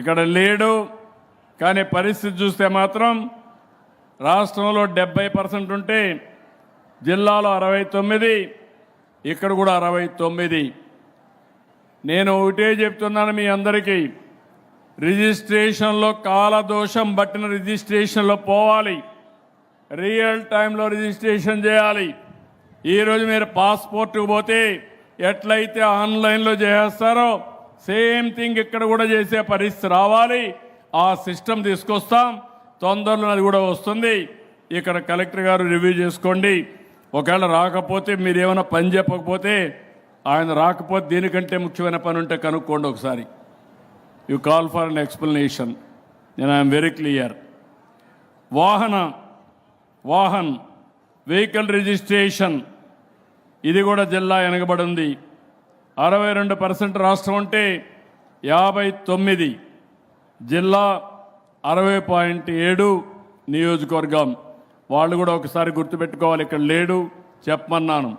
ఇక్కడ లేడు. కానీ పరిస్థితి చూస్తే మాత్రం రాష్ట్రంలో 70% ఉంటే జిల్లాలో 69, ఇక్కడ కూడా 69. నేను ఒకటే చెప్తున్నాను మీ అందరికీ, రిజిస్ట్రేషన్లో కాలదోషం బట్టిన రిజిస్ట్రేషన్లో పోవాలి, రియల్ టైంలో రిజిస్ట్రేషన్ చేయాలి. ఈరోజు మీరు పాస్పోర్ట్కి పోతే ఎట్లయితే ఆన్లైన్లో చేస్తారో సేమ్ థింగ్ ఇక్కడ కూడా చేసే పరిస్థితి రావాలి. ఆ సిస్టమ్ తీసుకొస్తాం, తొందరలో అది కూడా వస్తుంది. ఇక్కడ కలెక్టర్ గారు రివ్యూ చేసుకోండి. ఒకవేళ రాకపోతే మీరు ఏమైనా పని చెప్పకపోతే, ఆయన రాకపోతే దీనికంటే ముఖ్యమైన పని ఉంటే కనుక్కోండి ఒకసారి. You call for an explanation. నేను I'm very clear. Vahan vehicle registration ఇది కూడా జిల్లా వెనకబడి ఉంది. 62% రాష్ట్రం ఉంటే 59, జిల్లా 60.7 నియోజకవర్గం. వాళ్ళు కూడా ఒకసారి గుర్తుపెట్టుకోవాలి. ఇక్కడ లేడు చెప్పమన్నాను,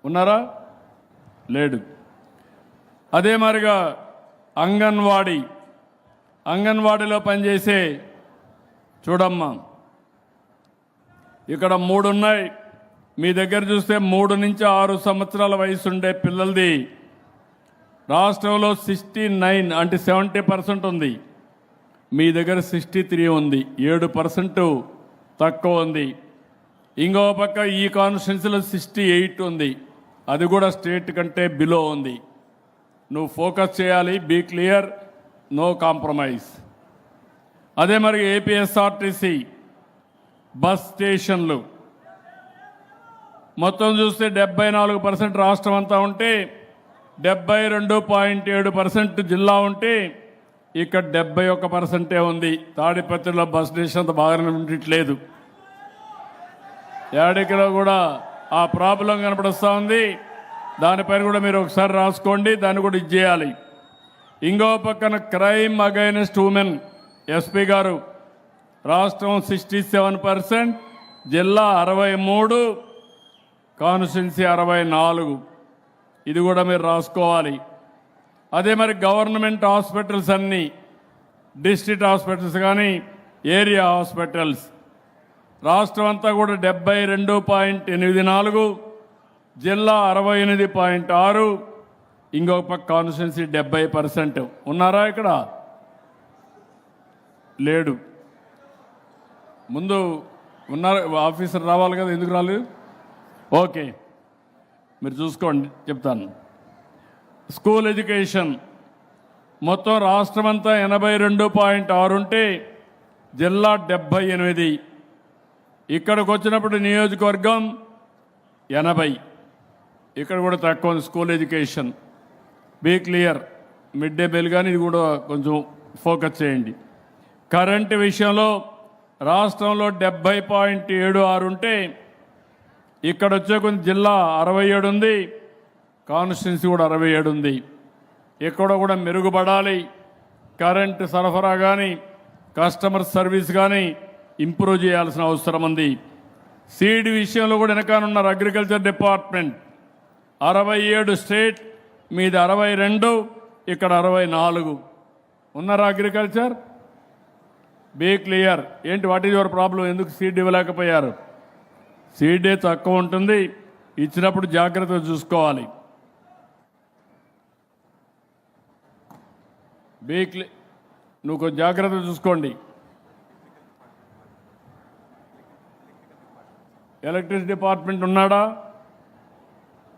ఉన్నారా? లేడు. అదే మరిగా అంగన్వాడీలో పనిచేసే చూడమ్మా, ఇక్కడ 3 ఉన్నాయి. మీ దగ్గర చూస్తే 3 నుంచి 6 సంవత్సరాల వయసు ఉండే పిల్లలది రాష్ట్రంలో 69 అంటే 70% ఉంది. మీ దగ్గర 63 ఉంది, 7% తక్కువ ఉంది. ఇంకో పక్క ఈ కాన్స్టిట్యున్సీలో 68 ఉంది, అది కూడా స్టేట్ కంటే బిలో ఉంది. నువ్వు ఫోకస్ చేయాలి, బీ క్లియర్, నో కాంప్రమైజ్. అదే మరి ఏపీఎస్ఆర్టీసీ బస్ స్టేషన్లు మొత్తం చూస్తే 74% రాష్ట్రం అంతా ఉంటే 72.7% జిల్లా ఉంటే ఇక్కడ 71% ఉంది. తాడిపత్రిలో బస్ స్టేషన్ అంత బాగానే ఉండట్లేదు. ఏడికలో కూడా ఆ ప్రాబ్లం కనపడుస్తూ ఉంది. దానిపైన కూడా మీరు ఒకసారి రాసుకోండి, దాన్ని కూడా ఇచ్చేయాలి. ఇంకో పక్కన క్రైమ్ అగైనెస్ట్ ఉమెన్ ఎస్పీ గారు రాష్ట్రం 67%, జిల్లా 63, కాన్స్టిట్యున్సీ 64. ఇది కూడా మీరు రాసుకోవాలి. అదే మరి గవర్నమెంట్ హాస్పిటల్స్ అన్నీ, డిస్ట్రిక్ట్ హాస్పిటల్స్ కానీ ఏరియా హాస్పిటల్స్ రాష్ట్రం అంతా కూడా 72.84, జిల్లా 68.6, ఇంకొక పక్క కాన్స్టిట్యున్సీ 70%. ఉన్నారా? ఇక్కడ లేడు. ముందు ఉన్నారు, ఆఫీసర్ రావాలి కదా, ఎందుకు రాలేదు? ఓకే, మీరు చూసుకోండి, చెప్తాను. స్కూల్ ఎడ్యుకేషన్ మొత్తం రాష్ట్రం అంతా 82.6 ఉంటే జిల్లా 78. ఇక్కడికి వచ్చినప్పుడు నియోజకవర్గం 80. ఇక్కడ కూడా తక్కువ ఉంది school education. Be clear. Mid day meal కానీ ఇది కూడా కొంచెం ఫోకస్ చేయండి. కరెంటు విషయంలో రాష్ట్రంలో 70.76 ఉంటే ఇక్కడ వచ్చే కొంచెం జిల్లా 67 ఉంది, కాన్స్టిట్యున్సీ కూడా 67 ఉంది. ఇక్కడ కూడా మెరుగుపడాలి. కరెంటు సరఫరా కానీ కస్టమర్ సర్వీస్ కానీ ఇంప్రూవ్ చేయాల్సిన అవసరం ఉంది. సీడ్ విషయంలో కూడా వెనకానున్నారు. అగ్రికల్చర్ డిపార్ట్మెంట్ 67 స్టేట్, మీది 62, ఇక్కడ 64. ఉన్నారా అగ్రికల్చర్? Be clear. ఏంటి, వాట్ ఈజ్ యువర్ ప్రాబ్లం? ఎందుకు సీడ్ ఇవ్వలేకపోయారు? సీడే తక్కువ ఉంటుంది, ఇచ్చినప్పుడు జాగ్రత్తగా చూసుకోవాలి. Be clear. నువ్వు కొంచెం జాగ్రత్తగా చూసుకోండి. ఎలక్ట్రిసిటీ డిపార్ట్మెంట్ ఉన్నాడా?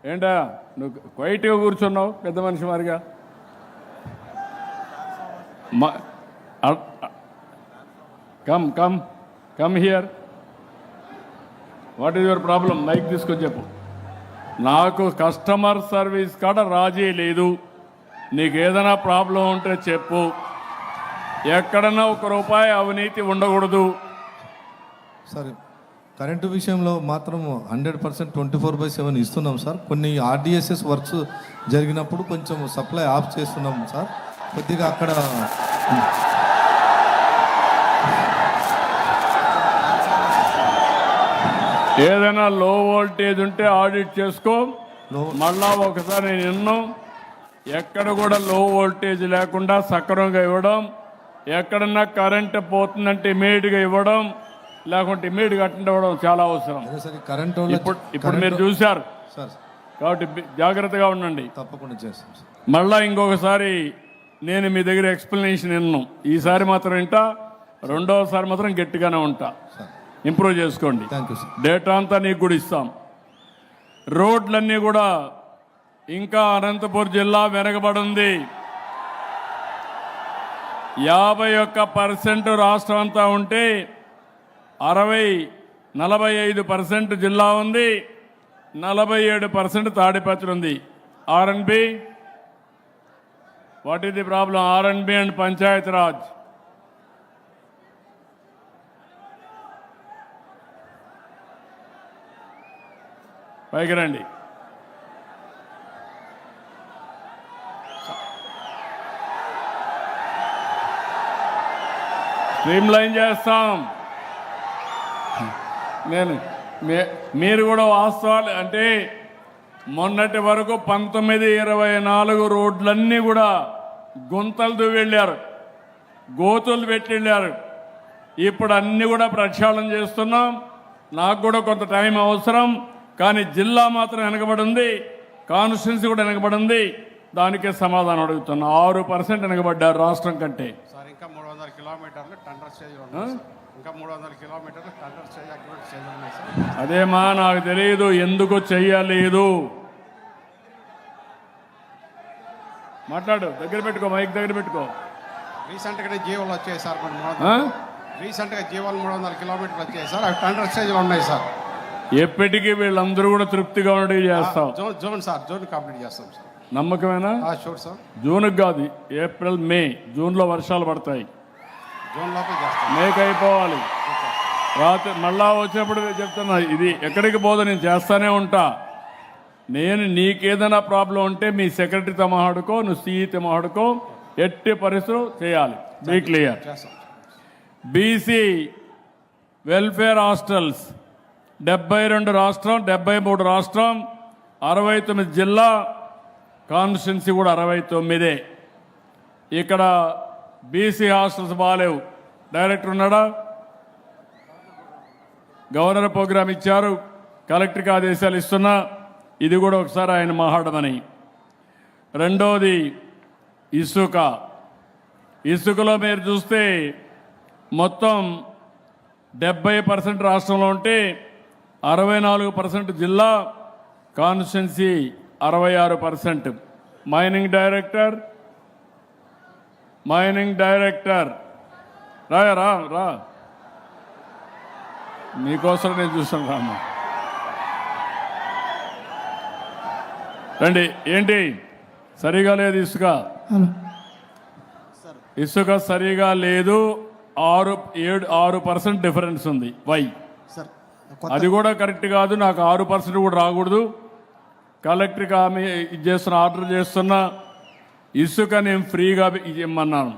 ఏంటా నువ్వు క్వైట్గా కూర్చున్నావు పెద్ద మనిషి మారిగా? Come come come here. What is your problem? Mike తీసుకొని చెప్పు. నాకు కస్టమర్ సర్వీస్ కాడ రాజీ లేదు. నీకు ఏదైనా ప్రాబ్లం ఉంటే చెప్పు. ఎక్కడన్నా ₹1 అవినీతి ఉండకూడదు. సరే, కరెంటు విషయంలో మాత్రం 100% 24/7 ఇస్తున్నాం సార్. కొన్ని ఆర్డిఎస్ఎస్ వర్క్స్ జరిగినప్పుడు కొంచెం సప్లై ఆఫ్ చేస్తున్నాం సార్. కొద్దిగా అక్కడ ఏదైనా లో వోల్టేజ్ ఉంటే ఆడిట్ చేసుకో. మళ్ళా ఒకసారి నేను ఎక్కడ కూడా లో వోల్టేజ్ లేకుండా సక్రమంగా ఇవ్వడం, ఎక్కడన్నా కరెంటు పోతుందంటే ఇమీడియట్గా ఇవ్వడం, లేకుంటే ఇమీడియట్గా అటెండ్ అవ్వడం చాలా అవసరం. అదే సార్, కరెంట్ ఇప్పుడు మీరు చూశారు సార్, కాబట్టి జాగ్రత్తగా ఉండండి. తప్పకుండా చేస్తాం సార్. మళ్ళా ఇంకొకసారి నేను మీ దగ్గర ఎక్స్ప్లెనేషన్ విన్నాను. ఈసారి మాత్రం వింటా, రెండవసారి మాత్రం గట్టిగానే ఉంటా. సార్ ఇంప్రూవ్ చేసుకోండి. Thank you sir. డేటా అంతా నీకు కూడా ఇస్తాం. రోడ్లన్నీ కూడా ఇంకా అనంతపురం జిల్లా వెనకబడింది. 51% రాష్ట్రం అంతా ఉంటే 45% జిల్లా ఉంది, 47% తాడిపత్రి ఉంది. RNB, what is the problem? RNB and panchayat raj. పైకి రండి. స్ట్రీమ్ లైన్ చేస్తాం. మీరు కూడా వాస్తవాలు అంటే మొన్నటి వరకు 19-24 రోడ్లన్నీ కూడా గుంతలతో వెళ్ళారు, గోతులు పెట్టి వెళ్ళారు. ఇప్పుడు అన్ని కూడా ప్రక్షాళన చేస్తున్నాం. నాకు కూడా కొంత టైం అవసరం, కానీ జిల్లా మాత్రం వెనకబడి ఉంది, కాన్స్టిట్యున్సీ కూడా వెనకబడి ఉంది. దానికే సమాధానం అడుగుతున్నా. 6% వెనకబడ్డారు రాష్ట్రం కంటే. సార్ ఇంకా 300 కిలోమీటర్లు టెండర్ స్టేజ్ ఉన్నాయి సార్. ఇంకా 300 కిలోమీటర్లు టెండర్ స్టేజ్ అగ్రిమెంట్ స్టేజ్ ఉన్నాయి సార్. అదేమా నాకు తెలియదు ఎందుకు చెయ్యలేదు. మాట్లాడు, దగ్గర పెట్టుకో, మైక్ దగ్గర పెట్టుకో. రీసెంట్గానే జీవోలు వచ్చాయి సార్. రీసెంట్గా జీవోలు 300 కిలోమీటర్లు వచ్చాయి సార్. అవి టెండర్ స్టేజ్లో ఉన్నాయి సార్. ఎప్పటికీ వీళ్ళందరూ కూడా తృప్తిగా ఉండి చేస్తాం. జూన్ సార్, జూన్ కంప్లీట్ చేస్తాం సార్. నమ్మకమేనా? Sure sir. జూన్కి కాదు, ఏప్రిల్ మే, జూన్లో వర్షాలు పడతాయి. జూన్ లోపల చేస్తాం. మేకి అయిపోవాలి. రాత్రి మళ్ళా వచ్చినప్పుడు చెప్తున్నా, ఇది ఎక్కడికి పోదు, నేను చేస్తానే ఉంటా. నేను నీకేదైనా ప్రాబ్లం ఉంటే మీ సెక్రటరీతో మాట్లాడుకో, నువ్వు సీఈతో మాట్లాడుకో, ఎట్టి పరిస్థితులు చేయాలి. Be clear. చేస్తాం. బీసీ వెల్ఫేర్ హాస్టల్స్ 72 రాష్ట్రం, 73 రాష్ట్రం, 69 జిల్లా, కాన్స్టిట్యున్సీ కూడా 69. ఇక్కడ బీసీ హాస్టల్స్ బాగాలేవు. డైరెక్టర్ ఉన్నాడా? గవర్నర్ ప్రోగ్రాం ఇచ్చారు, కలెక్టర్కి ఆదేశాలు ఇస్తున్నా. ఇది కూడా ఒకసారి ఆయన మాట్లాడమని. రెండోది ఇసుక. ఇసుకలో మీరు చూస్తే మొత్తం 70% రాష్ట్రంలో ఉంటే 64% జిల్లా, కాన్స్టిట్యున్సీ 66%. మైనింగ్ డైరెక్టర్ రా రా రా, మీకోసం నేను చూస్తాను. రామ్మా రండి. ఏంటి సరిగా లేదు ఇసుక? ఇసుక సరిగా లేదు. 6% డిఫరెన్స్ ఉంది. వై? అది కూడా కరెక్ట్ కాదు. నాకు 6% కూడా రాకూడదు. కలెక్టర్కి ఆమె ఆర్డర్ చేస్తున్నా. ఇసుక నేను ఫ్రీగా ఇమ్మన్నాను.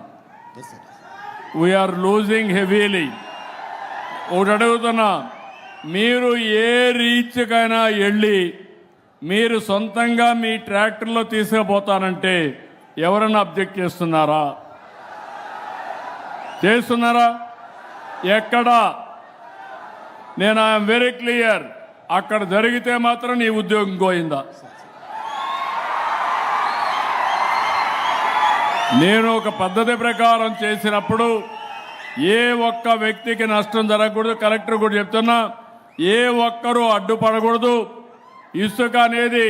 We are losing heavily. ఒకటి అడుగుతున్నా, మీరు ఏ రీచ్కైనా వెళ్ళి మీరు సొంతంగా మీ ట్రాక్టర్లో తీసుకుపోతానంటే ఎవరన్నా అబ్జెక్ట్ చేస్తున్నారా? ఎక్కడా? నేను ఐఎమ్ వెరీ క్లియర్. అక్కడ జరిగితే మాత్రం నీ ఉద్యోగం పోయిందా? నేను ఒక పద్ధతి ప్రకారం చేసినప్పుడు ఏ ఒక్క వ్యక్తికి నష్టం జరగకూడదు. కలెక్టర్ కూడా చెప్తున్నా, ఏ ఒక్కరూ అడ్డుపడకూడదు. ఇసుక అనేది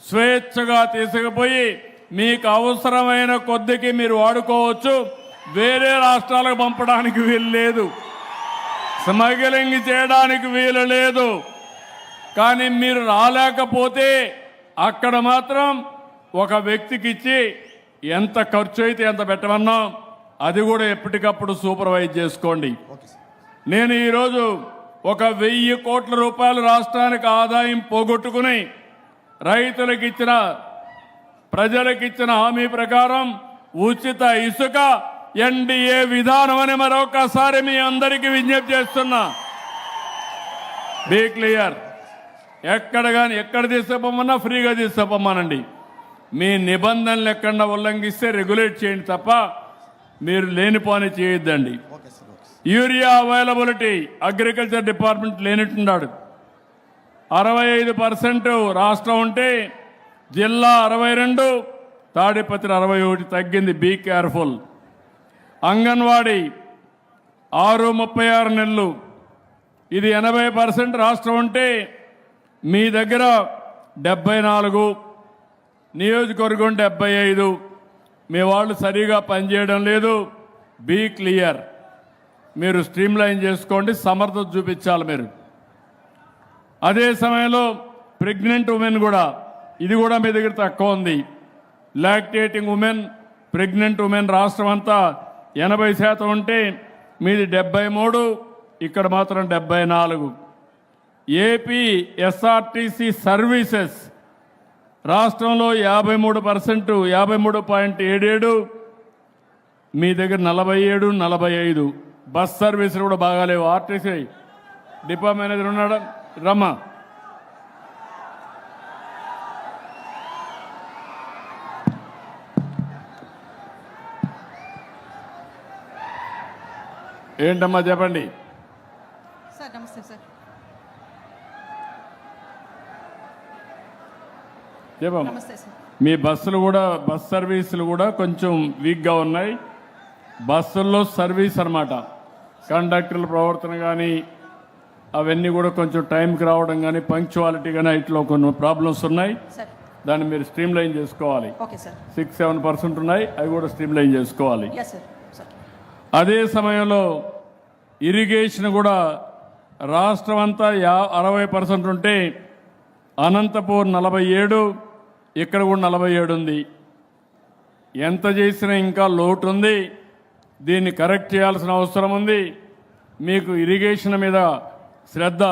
స్వేచ్ఛగా తీసుకుపోయి మీకు అవసరమైన కొద్దికి మీరు వాడుకోవచ్చు. వేరే రాష్ట్రాలకు పంపడానికి వీలు లేదు, స్మగ్లింగ్ చేయడానికి వీలు లేదు. కానీ మీరు రాలేకపోతే అక్కడ మాత్రం ఒక వ్యక్తికి ఇచ్చి ఎంత ఖర్చు అయితే ఎంత పెట్టమన్నాం అది కూడా ఎప్పటికప్పుడు సూపర్వైజ్ చేసుకోండి. నేను ఈరోజు 1,000 కోట్ల రూపాయలు రాష్ట్రానికి ఆదాయం పోగొట్టుకుని రైతులకు ఇచ్చిన, ప్రజలకు ఇచ్చిన హామీ ప్రకారం ఉచిత ఇసుక ఎన్డీఏ విధానం అని మరొకసారి మీ అందరికీ విజ్ఞప్తి చేస్తున్నా. Be clear. ఎక్కడ తీసుకుపోమన్నా ఫ్రీగా తీసుకుపోమానండి. మీ నిబంధనలు ఎక్కడ ఉల్లంఘిస్తే రెగ్యులేట్ చేయండి తప్ప మీరు లేనిపోని చేయొద్దండి. Okay sir, okay sir. Urea availability agriculture department లేనట్టున్నాడు. 65% రాష్ట్రం ఉంటే జిల్లా 62, తాడిపత్రి 61 తగ్గింది. Be careful. అంగన్వాడీ 6-36 నెలలు, ఇది 80% రాష్ట్రం ఉంటే మీ దగ్గర 74, నియోజకవర్గం 75. మీ వాళ్ళు సరిగా పనిచేయడం లేదు. Be clear. మీరు స్ట్రీమ్లైన్ చేసుకోండి, సమర్థత చూపించాలి మీరు. అదే సమయంలో ప్రెగ్నెంట్ ఉమెన్ కూడా, ఇది కూడా మీ దగ్గర తక్కువ ఉంది. లాక్టేటింగ్ ఉమెన్, ప్రెగ్నెంట్ ఉమెన్ రాష్ట్రం అంతా 80% ఉంటే మీది 73, ఇక్కడ మాత్రం 74. ఏపీ ఎస్ఆర్టీసీ సర్వీసెస్ రాష్ట్రంలో 53%, 53.77, మీ దగ్గర 47, 45. బస్ సర్వీసులు కూడా బాగాలేవు. ఆర్టీసీ డిపో మేనేజర్ ఉన్నాడా? రమ్మా. ఏంటమ్మా చెప్పండి. సార్ నమస్తే సార్. చెప్పమ్మా. నమస్తే సార్. మీ బస్సులు కూడా, బస్ సర్వీసులు కూడా కొంచెం వీక్గా ఉన్నాయి. బస్సుల్లో సర్వీస్ అన్నమాట, కండక్టర్ల ప్రవర్తన కానీ అవన్నీ కూడా కొంచెం టైంకి రావడం కానీ, పంక్చువాలిటీ కానీ ఇట్లా కొన్ని ప్రాబ్లమ్స్ ఉన్నాయి. సార్ దాన్ని మీరు స్ట్రీమ్లైన్ చేసుకోవాలి. Okay sir. 6-7% ఉన్నాయి, అవి కూడా స్ట్రీమ్లైన్ చేసుకోవాలి. Yes sir. సార్ అదే సమయంలో ఇరిగేషన్ కూడా రాష్ట్రం అంతా 60% ఉంటే అనంతపూర్ 47, ఇక్కడ కూడా 47 ఉంది. ఎంత చేసినా ఇంకా లోటు ఉంది. దీన్ని కరెక్ట్ చేయాల్సిన అవసరం ఉంది. మీకు ఇరిగేషన్ మీద శ్రద్ధ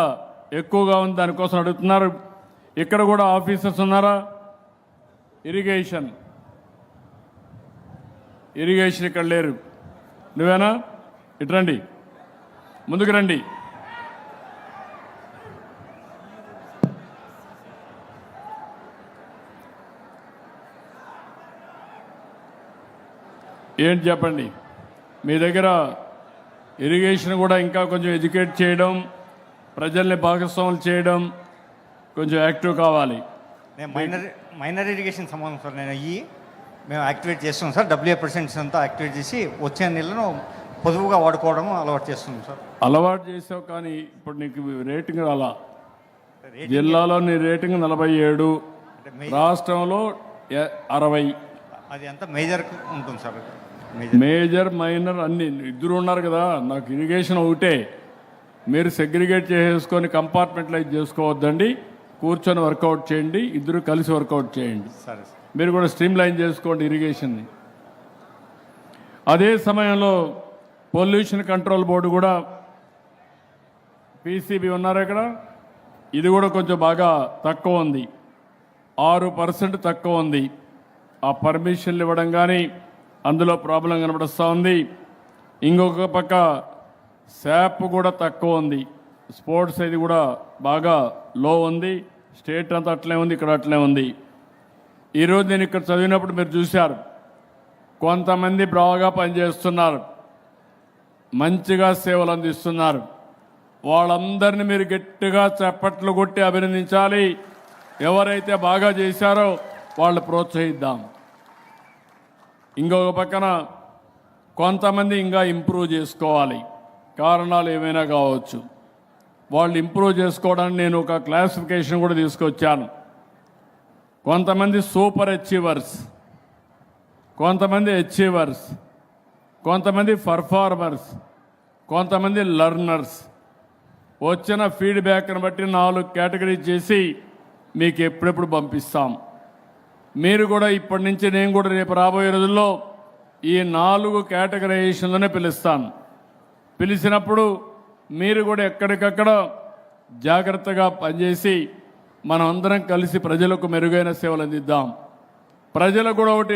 ఎక్కువగా ఉంది, దానికోసం అడుగుతున్నారు. ఇక్కడ కూడా ఆఫీసర్స్ ఉన్నారా? ఇరిగేషన్ ఇక్కడ లేరు. నువ్వేనా? ఇటు రండి, ముందుకు రండి. ఏంటి చెప్పండి. మీ దగ్గర ఇరిగేషన్ కూడా ఇంకా కొంచెం ఎడ్యుకేట్ చేయడం, ప్రజల్ని భాగస్వాములు చేయడం, కొంచెం యాక్టివ్ కావాలి. నేను మైనర్ ఇరిగేషన్ సంబంధం సార్. మేము యాక్టివేట్ చేస్తున్నాం సార్. WA% అంతా యాక్టివేట్ చేసి వచ్చే నీళ్ళను పొదుపుగా వాడుకోవడం అలవాటు చేస్తున్నాం సార్. అలవాటు చేసావు, కానీ ఇప్పుడు నీకు రేటింగ్ రాలా. జిల్లాలో నీ రేటింగ్ 47, రాష్ట్రంలో 60. అది అంతా మేజర్ ఉంటుంది సార్. మేజర్ మైనర్ అన్ని ఇద్దరు ఉన్నారు కదా. నాకు ఇరిగేషన్ ఒకటే. మీరు సెగ్రిగేట్ చేసేసుకొని కంపార్ట్మెంటలైజ్ చేసుకోవద్దండి. కూర్చొని వర్కౌట్ చేయండి, ఇద్దరు కలిసి వర్కౌట్ చేయండి. సరే. మీరు కూడా స్ట్రీమ్ లైన్ చేసుకోండి ఇరిగేషన్ని. అదే సమయంలో పొల్యూషన్ కంట్రోల్ బోర్డు కూడా, PCB ఉన్నారు ఇక్కడ, ఇది కూడా కొంచెం బాగా తక్కువ ఉంది. 6% తక్కువ ఉంది. ఆ పర్మిషన్లు ఇవ్వడం కానీ అందులో ప్రాబ్లం కనబడుస్తూ ఉంది. ఇంకొక పక్క శాప్ కూడా తక్కువ ఉంది. స్పోర్ట్స్ ఇది కూడా బాగా లో ఉంది. స్టేట్ అంతా అట్లే ఉంది, ఇక్కడ అట్లే ఉంది. ఈరోజు నేను ఇక్కడ చదివినప్పుడు మీరు చూశారు, కొంతమంది బాగా పనిచేస్తున్నారు, మంచిగా సేవలు అందిస్తున్నారు. వాళ్ళందరినీ మీరు గట్టిగా చప్పట్లు కొట్టి అభినందించాలి. ఎవరైతే బాగా చేశారో వాళ్ళు ప్రోత్సహిద్దాం. ఇంకొక పక్కన కొంతమంది ఇంకా ఇంప్రూవ్ చేసుకోవాలి. కారణాలు ఏమైనా కావచ్చు. వాళ్ళు ఇంప్రూవ్ చేసుకోవడానికి నేను ఒక క్లాసిఫికేషన్ కూడా తీసుకొచ్చాను. కొంతమంది సూపర్ అచీవర్స్, కొంతమంది అచీవర్స్, కొంతమంది పర్ఫార్మర్స్, కొంతమంది లర్నర్స్. వచ్చిన ఫీడ్బ్యాక్ని బట్టి 4 కేటగిరీ చేసి మీకు ఎప్పుడెప్పుడు పంపిస్తాం. మీరు కూడా ఇప్పటి నుంచి, నేను కూడా రేపు రాబోయే రోజుల్లో ఈ 4 కేటగరైజేషన్లోనే పిలుస్తాను. పిలిచినప్పుడు మీరు కూడా ఎక్కడికక్కడ జాగ్రత్తగా పనిచేసి మనం అందరం కలిసి ప్రజలకు మెరుగైన సేవలు అందిద్దాం. ప్రజలకు కూడా ఒకటి